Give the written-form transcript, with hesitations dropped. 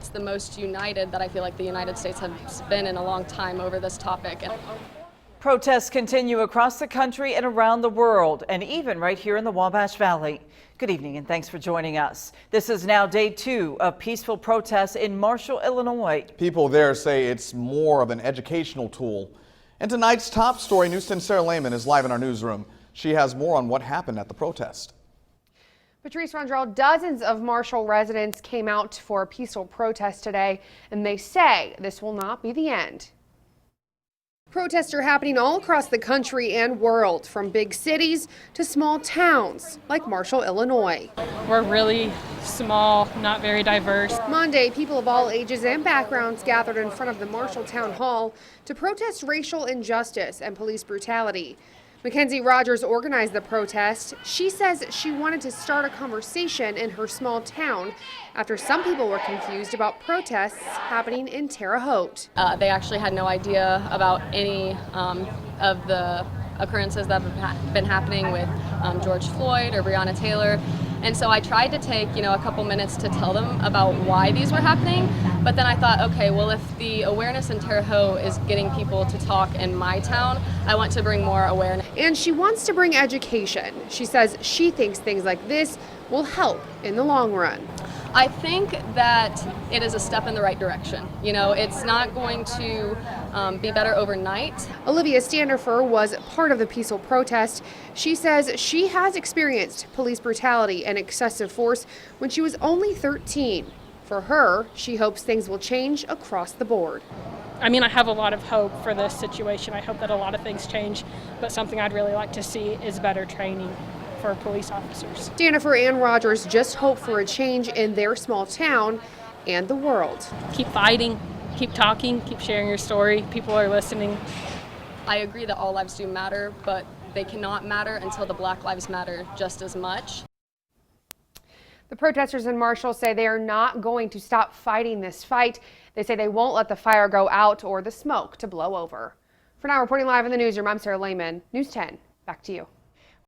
it's the most united that I feel like the United States has been in a long time over this topic. Protests continue across the country and around the world, and even right here in the Wabash Valley. Good evening and thanks for joining us. This is now day 2 of peaceful protests in Marshall, Illinois. People there say it's more of an educational tool. And tonight's top story, News 10's Sarah Lehman is live in our newsroom. She has more on what happened at the protest. Patrice Rondrell, dozens of Marshall residents came out for a peaceful protest today, and they say this will not be the end. Protests are happening all across the country and world, from big cities to small towns like Marshall, Illinois. We're really small, not very diverse. Monday, people of all ages and backgrounds gathered in front of the Marshall Town Hall to protest racial injustice and police brutality. Mackenzie Rogers organized the protest. She says she wanted to start a conversation in her small town after some people were confused about protests happening in Terre Haute. They actually had no idea about any of the occurrences that have been happening with George Floyd or Breonna Taylor. And so I tried to take, a couple minutes to tell them about why these were happening. But then I thought, okay, well, if the awareness in Terre Haute is getting people to talk in my town, I want to bring more awareness. And she wants to bring education. She says she thinks things like this will help in the long run. I think that it is a step in the right direction. It's not going to be better overnight. Olivia Standifer was part of the peaceful protest. She says she has experienced police brutality and excessive force when she was only 13. For her, she hopes things will change across the board. I mean, I have a lot of hope for this situation. I hope that a lot of things change, but something I'd really like to see is better training for police officers. Standifer and Rogers just hope for a change in their small town and the world. Keep fighting, keep talking, keep sharing your story. People are listening. I agree that all lives do matter, but they cannot matter until the Black lives matter just as much. The protesters in Marshall say they are not going to stop fighting this fight. They say they won't let the fire go out or the smoke to blow over. For now, reporting live in the newsroom, I'm Sarah Lehman, News 10. Back to you.